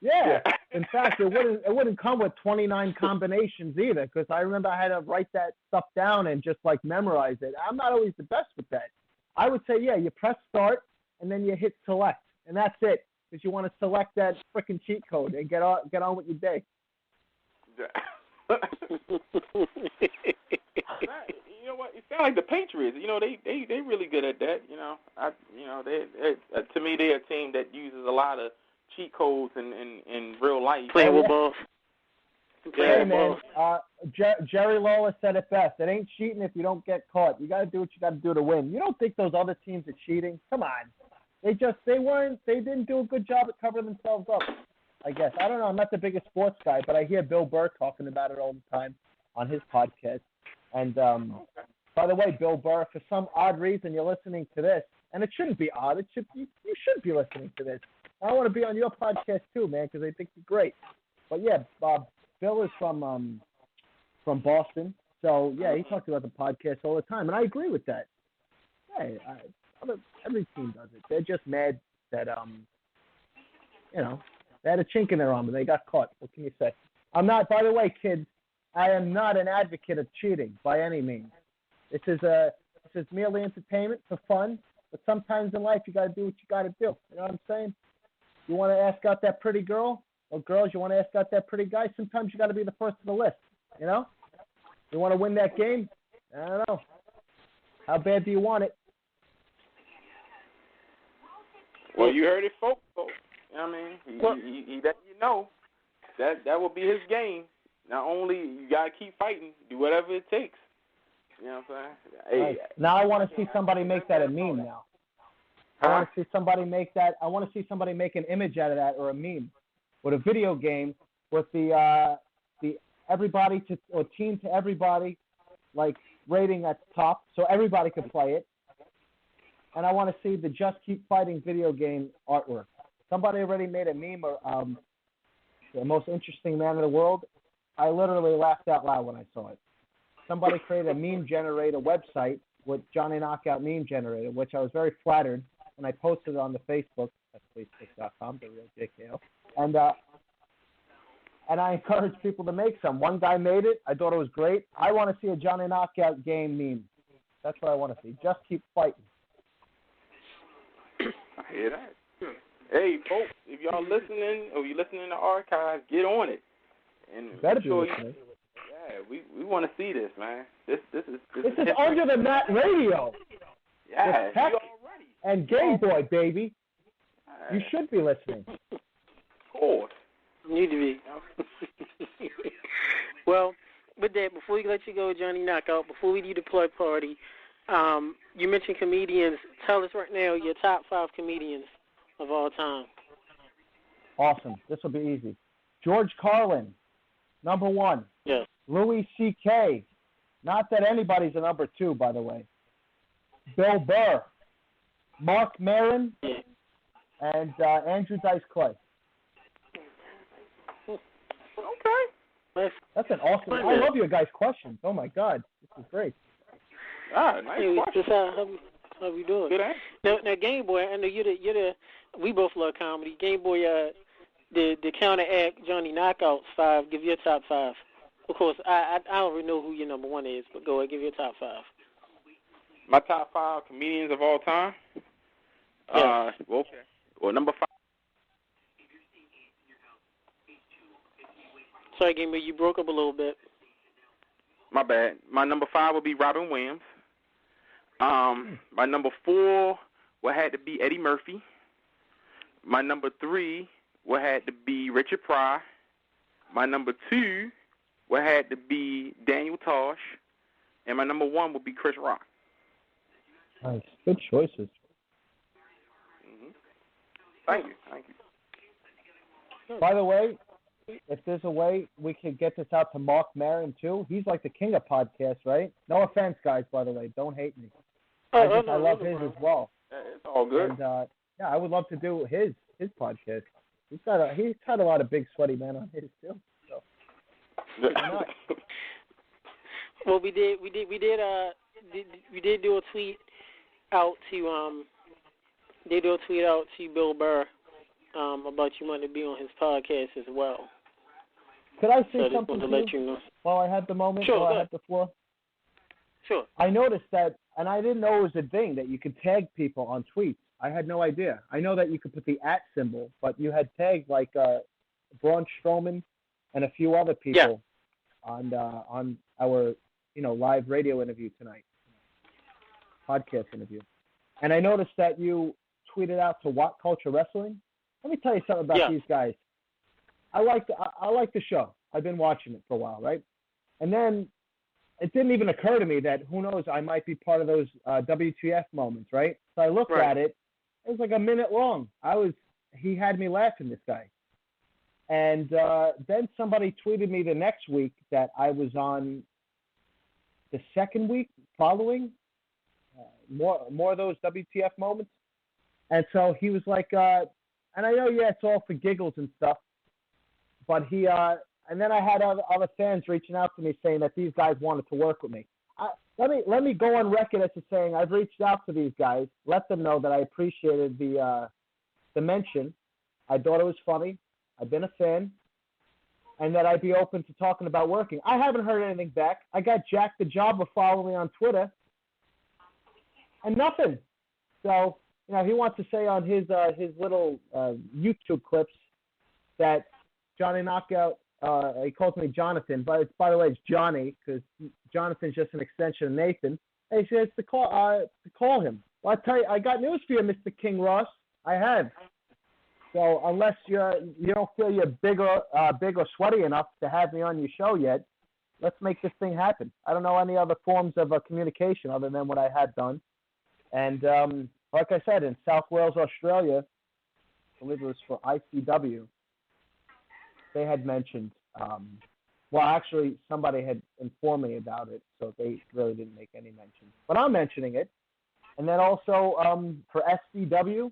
Yeah. In fact, it wouldn't come with 29 combinations either, because I remember I had to write that stuff down and just like memorize it. I'm not always the best with that. I would say, yeah, you press start and then you hit select, and that's it, because you want to select that freaking cheat code and get on with your day. You know what? It sounds like the Patriots. You know, they really good at that. You know, to me, they're a team that uses a lot of cheat codes in real life. Playing with balls. Hey, man, Jerry Lawler said it best. It ain't cheating if you don't get caught. You got to do what you got to do to win. You don't think those other teams are cheating? Come on. They didn't do a good job at covering themselves up, I guess. I don't know. I'm not the biggest sports guy, but I hear Bill Burr talking about it all the time on his podcast. And by the way, Bill Burr, for some odd reason, you're listening to this, and it shouldn't be odd. You should be listening to this. I want to be on your podcast too, man, because I think you're great. But yeah, Bill is from Boston, so yeah, he talks about the podcast all the time, and I agree with that. Hey, every team does it. They're just mad that they had a chink in their armor. They got caught. What can you say? I'm not. By the way, kids, I am not an advocate of cheating by any means. This is merely entertainment for fun. But sometimes in life, you got to do what you got to do. You know what I'm saying? You want to ask out that pretty girl, or girls, you want to ask out that pretty guy. Sometimes you got to be the first on the list. You know? You want to win that game? I don't know. How bad do you want it? Well, you heard it, folks. You know what I mean? He let you know that will be his game. Not only you got to keep fighting, do whatever it takes. You know what I'm saying? Right. Now I want to see somebody make that a meme now. I want to see somebody make that. I want to see somebody make an image out of that, or a meme with a video game with the everybody to, or team to everybody, like rating at the top, so everybody can play it. And I want to see the Just Keep Fighting video game artwork. Somebody already made a meme or the most interesting man in the world. I literally laughed out loud when I saw it. Somebody created a meme generator website with Johnny Knockout Meme Generator, which I was very flattered, and I posted it on the Facebook. That's facebook.com, the real JKO. And and I encourage people to make some. One guy made it. I thought it was great. I want to see a Johnny Knockout game meme. That's what I want to see. Just keep fighting. I hear that. Hey, folks, if y'all listening or you listening to archives, get on it. And Better be listening. Yeah, we want to see this, man. This is Under the Mat Radio. Yeah, with Tech and Gameboy, baby. You should be listening. Of course. Need to be. Well, with that, before we let you go, Johnny Knockout, before we do the plug party, you mentioned comedians. Tell us right now your top 5 comedians of all time. Awesome. This will be easy. George Carlin, number 1. Yes. Louis C.K., not that anybody's a number 2, by the way. Bill Burr, Mark Maron, and Andrew Dice Clay. Okay. That's an awesome. I love your guys' questions. Oh my God, this is great. Nice question. Just how we doing? Good answer. Now, Gameboy, I know you're the. We both love comedy. Gameboy, the counteract Johnny Knockouts 5. Give your top 5. Of course, I don't really know who your number 1 is, but go ahead, give your top 5. My top 5 comedians of all time. Yes. Okay. Well, number 5. Sorry, Gameboy, you broke up a little bit. My bad. My number 5 would be Robin Williams. My number 4 would have to be Eddie Murphy. My number 3 would have to be Richard Pryor. My number 2 would have to be Daniel Tosh. And my number 1 would be Chris Rock. Nice. Good choices. Mm-hmm. Thank you. By the way, if there's a way we could get this out to Mark Maron, too, he's like the king of podcasts, right? No offense, guys, by the way. Don't hate me. I love his as well. It's all good. And, I would love to do his podcast. He's got a lot of big sweaty men on his, too. So. Well, we did do a tweet out to Bill Burr about you wanting to be on his podcast as well. Could I say so something to to let you you know? while I had the moment, sure, while I had the floor? Sure. I noticed that, and I didn't know it was a thing, that you could tag people on tweets. I had no idea. I know that you could put the @ symbol, but you had tagged like Braun Strowman and a few other people on our live radio interview tonight, podcast interview. And I noticed that you tweeted out to What Culture Wrestling. Let me tell you something about these guys. I like the show. I've been watching it for a while, right? And then it didn't even occur to me that, who knows, I might be part of those WTF moments, right? So I looked at it. It was like a minute long. He had me laughing, this guy. And then somebody tweeted me the next week that I was on the second week following more of those WTF moments. And so he was like, and I know, it's all for giggles and stuff, but he, and then I had other fans reaching out to me saying that these guys wanted to work with me. Let me go on record as to saying I've reached out to these guys, let them know that I appreciated the mention. I thought it was funny. I've been a fan, and that I'd be open to talking about working. I haven't heard anything back. I got Jack the Jobber following me on Twitter, and nothing. So, he wants to say on his little YouTube clips that Johnny Knockout, he calls me Jonathan, but by the way, it's Johnny, because Jonathan's just an extension of Nathan. And he says to call him. Well, I tell you, I got news for you, Mr. King Ross. I have. So unless you don't feel you're big or sweaty enough to have me on your show yet, let's make this thing happen. I don't know any other forms of communication other than what I had done. And like I said, in South Wales, Australia, I believe it was for ICW, they had mentioned, actually somebody had informed me about it, so they really didn't make any mention. But I'm mentioning it. And then also for SCW,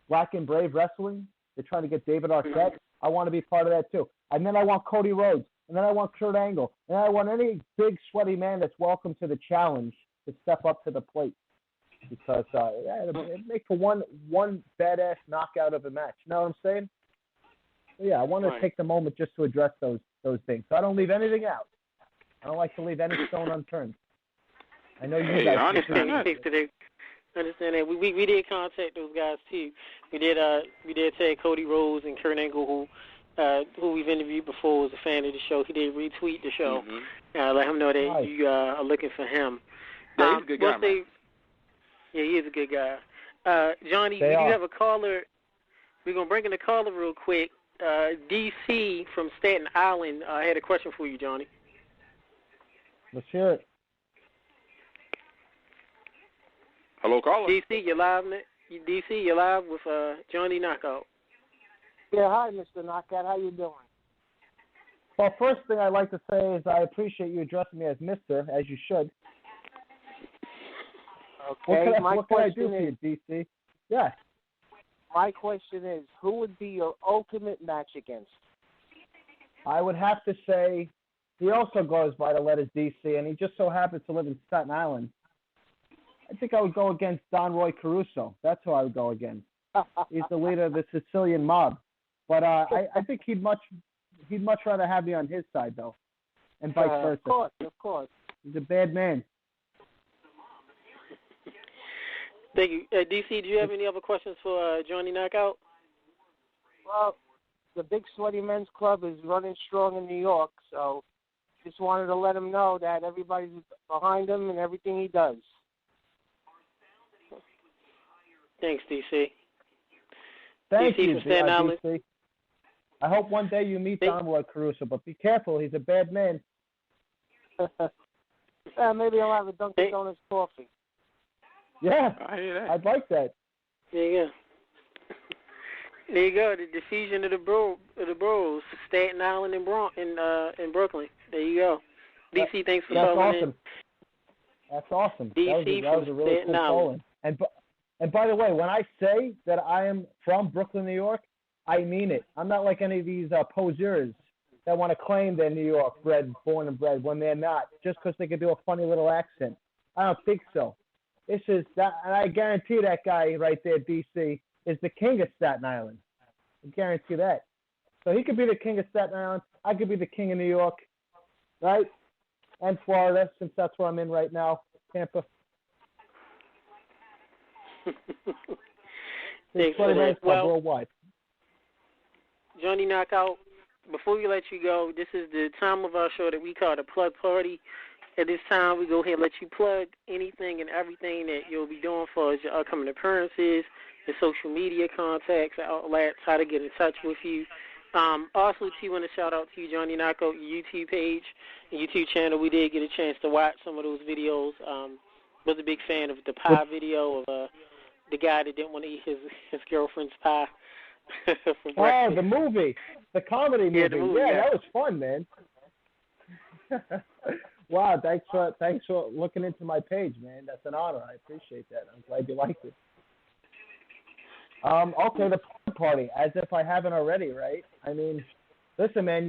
Black and Brave Wrestling, they're trying to get David Arquette. I want to be part of that too. And then I want Cody Rhodes. And then I want Kurt Angle. And I want any big, sweaty man that's welcome to the challenge to step up to the plate. Because it'd make for one badass knockout of a match. You know what I'm saying? Yeah, I want to take the moment just to address those things. So I don't leave anything out. I don't like to leave any stone unturned. I know you guys. I understand that. Understand that. We did contact those guys too. We did tag Cody Rose and Kurt Angle, who we've interviewed before, was a fan of the show. He did retweet the show. Let him know that you are looking for him. Yeah, he's a good guy, man. Yeah, he is a good guy. Johnny, we do have a caller. We're gonna bring in the caller real quick. DC from Staten Island had a question for you, Johnny. Let's hear it. Hello, caller. DC, you're live. DC, you're live with Johnny Knockout. Yeah, hi, Mr. Knockout. How you doing? Well, first thing I'd like to say is I appreciate you addressing me as Mr., as you should. Okay, what can I do for you, DC? Yeah. My question is, who would be your ultimate match against? I would have to say, he also goes by the letters DC, and he just so happens to live in Staten Island. I think I would go against Don Roy Caruso. That's who I would go against. He's the leader of the Sicilian mob. But I think he'd much rather have me on his side, though, and vice versa. Of course. He's a bad man. Thank you. DC, do you have any other questions for Johnny Knockout? Well, the Big Sweaty Men's Club is running strong in New York, so just wanted to let him know that everybody's behind him and everything he does. Thanks, DC. Thank DC you, from Staten Island. DC. I hope one day you meet Don Roy Caruso, but be careful. He's a bad man. Maybe I'll have a Dunkin' Donuts coffee. Yeah, I hear that. I'd like that. There you go. There you go. The diffusion of the bros, Staten Island and Brooklyn. There you go. DC, thanks for calling in. That's awesome. DC that was a really Staten cool Island. call-in. And by the way, when I say that I am from Brooklyn, New York, I mean it. I'm not like any of these poseurs that want to claim they're New York born and bred when they're not, just because they can do a funny little accent. I don't think so. This is that, and I guarantee that guy right there, DC, is the king of Staten Island. I guarantee that. So he could be the king of Staten Island. I could be the king of New York, right? And Florida, since that's where I'm in right now, Tampa. Thanks for that. Well, worldwide. Johnny Knockout, before we let you go, this is the time of our show that we call the Plug Party. At this time, we go ahead and let you plug anything and everything that you'll be doing for your upcoming appearances, your social media contacts, outlets, how to get in touch with you. Also, too, want to shout out to you, Johnny Knockout, your YouTube page, your YouTube channel. We did get a chance to watch some of those videos. Was a big fan of the pie video of the guy that didn't want to eat his girlfriend's pie. The movie, the comedy movie. Yeah, the movie, that was fun, man. Wow, thanks for looking into my page, man. That's an honor. I appreciate that. I'm glad you liked it. Okay, the party, as if I haven't already, right? I mean, listen, man,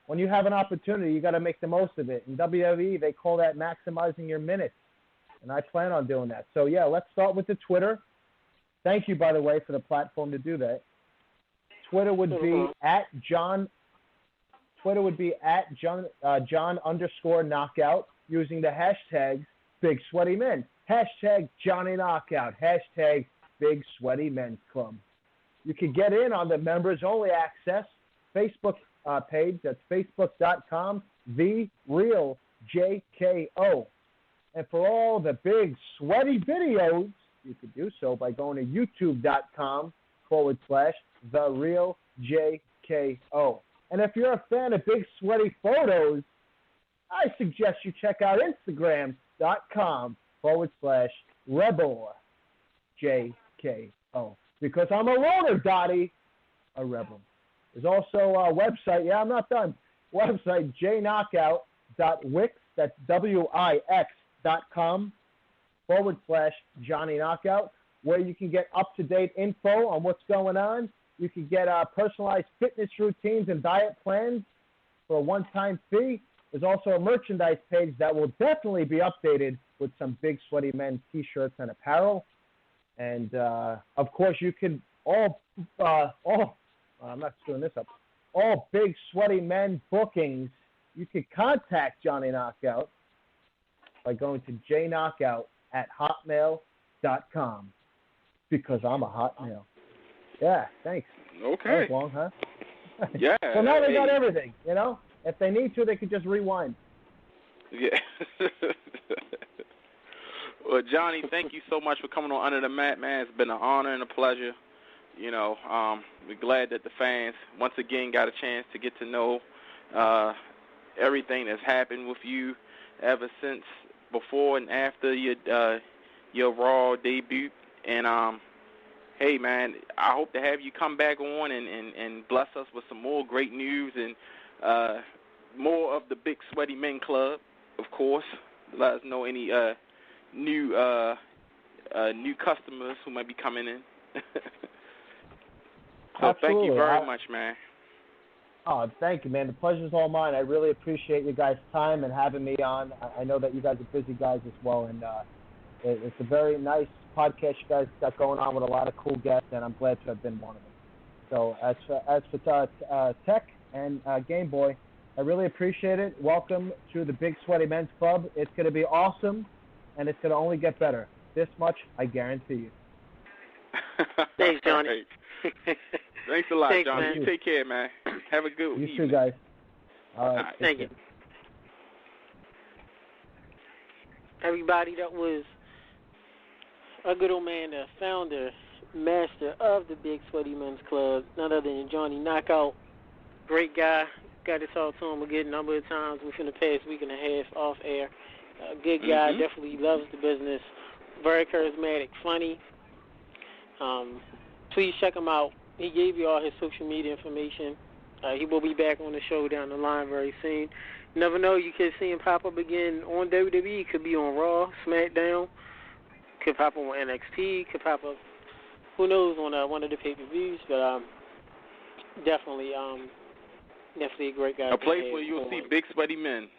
when you have an opportunity, you gotta make the most of it. In WWE, they call that maximizing your minutes, and I plan on doing that. So yeah, let's start with the Twitter. Thank you, by the way, for the platform to do that. Twitter would be at John _knockout using the hashtag Big Sweaty Men. Hashtag Johnny Knockout. Hashtag Big Sweaty Men's Club. You can get in on the members only access Facebook page. That's facebook.com TheRealJKO. And for all the big sweaty videos, you can do so by going to youtube.com/TheRealJKO. And if you're a fan of big sweaty photos, I suggest you check out Instagram.com/RebelJKO. Because I'm a loner, Dottie, a rebel. There's also a website, I'm not done, website jknockout.wix, that's wix.com/Johnny Knockout, where you can get up-to-date info on what's going on. You can get personalized fitness routines and diet plans for a one-time fee. There's also a merchandise page that will definitely be updated with some Big Sweaty Men T-shirts and apparel. And, of course, you can all I'm not screwing this up. All Big Sweaty Men bookings, you can contact Johnny Knockout by going to jknockout@hotmail.com because I'm a hot male. Yeah, thanks. Okay. That was long, huh? Yeah. So now they got everything, you know? If they need to, they could just rewind. Yeah. Well, Johnny, thank you so much for coming on Under the Mat, man. It's been an honor and a pleasure. You know, we're glad that the fans, once again, got a chance to get to know everything that's happened with you ever since before and after your Raw debut. And, hey, man, I hope to have you come back on and bless us with some more great news and more of the Big Sweaty Men Club, of course. Let us know any new customers who might be coming in. So Absolutely. thank you very much, man. Oh, thank you, man. The pleasure's all mine. I really appreciate you guys' time and having me on. I know that you guys are busy guys as well, and it's a very nice podcast you guys got going on with a lot of cool guests, and I'm glad to have been one of them. So as for Tech and Gameboy, I really appreciate it. Welcome to the Big Sweaty Men's Club. It's going to be awesome, and it's going to only get better. This much, I guarantee you. Thanks, Johnny. Thanks a lot, Thanks, Johnny. man. You take care, man. Have a good evening. You too, guys. All right. Thank you. Everybody, that was a good old man, the founder, master of the Big Sweaty Men's Club, none other than Johnny Knockout. Great guy. Got to talk to him a good number of times within the past week and a half off air. Good guy, definitely loves the business. Very charismatic, funny. Please check him out. He gave you all his social media information. He will be back on the show down the line very soon. You never know, you could see him pop up again on WWE. Could be on Raw, SmackDown. Could pop up on NXT. Could pop up, who knows, on one of the pay-per-views. But definitely a great guy. A place where you'll see big sweaty men.